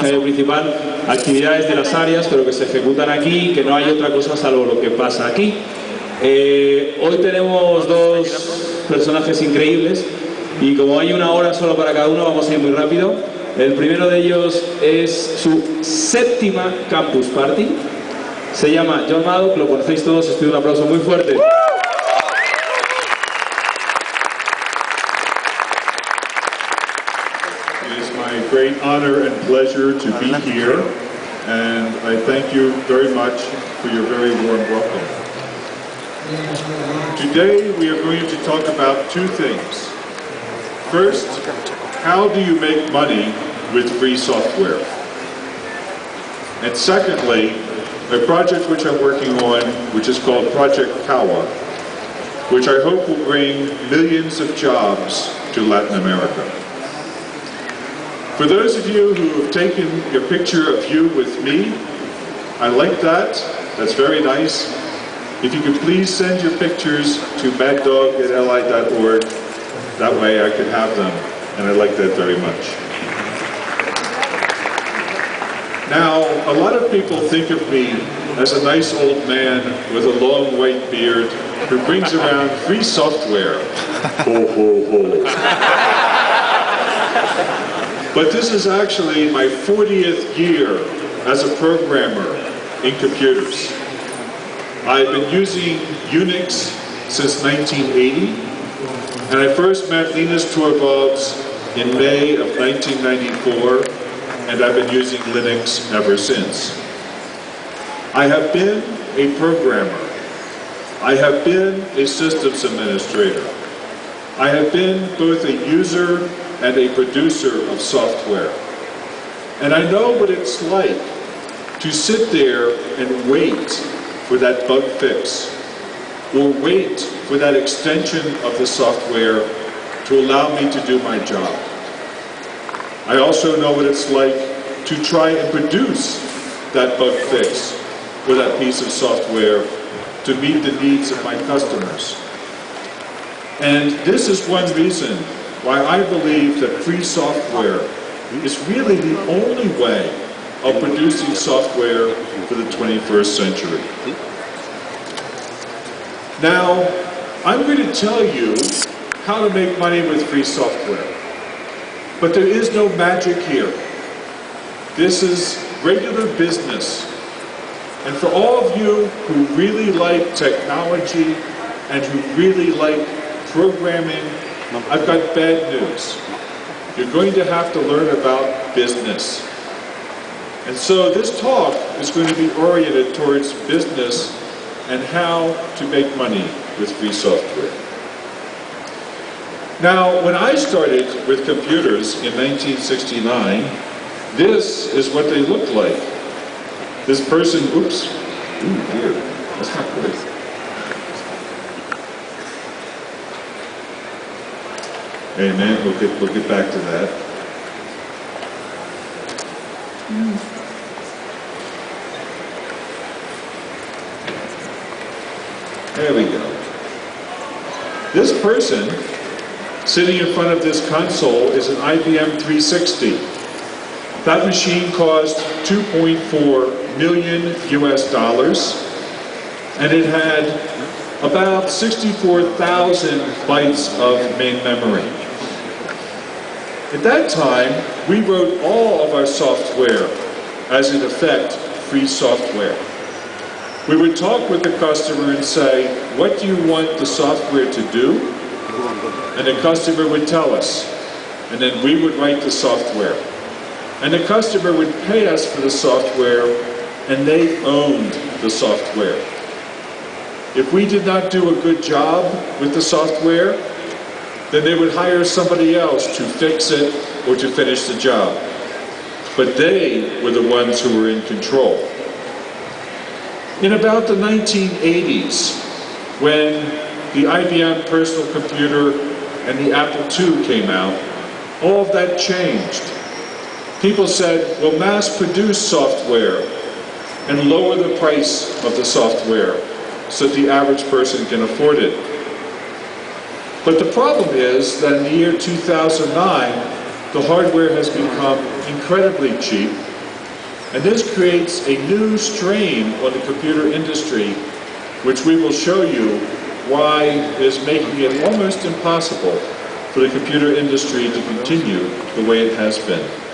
escenario principal, actividades de las áreas, pero que se ejecutan aquí, que no hay otra cosa salvo lo que pasa aquí. Hoy tenemos dos personajes increíbles y como hay una hora solo para cada uno, vamos a ir muy rápido. El primero de ellos es su séptima Campus Party. Se llama John Maddog, lo conocéis todos, os pido un aplauso muy fuerte. It is my great honor and pleasure to be here, and I thank you very much for your very warm welcome. Today we are going to talk about two things. First, how do you make money with free software? And secondly, a project which I'm working on, which is called Project Kawa, which I hope will bring millions of jobs to Latin America. For those of you who have taken a picture of you with me, I like that. That's very nice. If you could please send your pictures to maddog@li.org, that way I can have them, and I like that very much. Now, a lot of people think of me as a nice old man with a long white beard who brings around free software. Ho, ho, ho. But this is actually my 40th year as a programmer in computers. I've been using Unix since 1980, and I first met Linus Torvalds in May of 1994, and I've been using Linux ever since. I have been a programmer. I have been a systems administrator. I have been both a user and a producer of software. And I know what it's like to sit there and wait for that bug fix, or wait for that extension of the software to allow me to do my job. I also know what it's like to try and produce that bug fix or that piece of software to meet the needs of my customers. And this is one reason why I believe that free software is really the only way of producing software for the 21st century. Now, I'm going to tell you how to make money with free software. But there is no magic here. This is regular business. And for all of you who really like technology and who really like programming, I've got bad news. You're going to have to learn about business. And so this talk is going to be oriented towards business and how to make money with free software. Now, when I started with computers in 1969, this is what they looked like. This person, oops, ooh, dear, that's not good. Amen, we'll get back to that. There we go. This person sitting in front of this console is an IBM 360. That machine cost 2.4 million US dollars, and it had about 64,000 bytes of main memory. At that time, we wrote all of our software as, in effect, free software. We would talk with the customer and say, what do you want the software to do? And the customer would tell us, and then we would write the software. And the customer would pay us for the software, and they owned the software. If we did not do a good job with the software, then they would hire somebody else to fix it or to finish the job. But they were the ones who were in control. In about the 1980s, when the IBM personal computer and the Apple II came out, all of that changed. People said, well, mass produce software and lower the price of the software so that the average person can afford it. But the problem is that in the year 2009, the hardware has become incredibly cheap And this creates a new strain on the computer industry, which we will show you why it is making it almost impossible for the computer industry to continue the way it has been.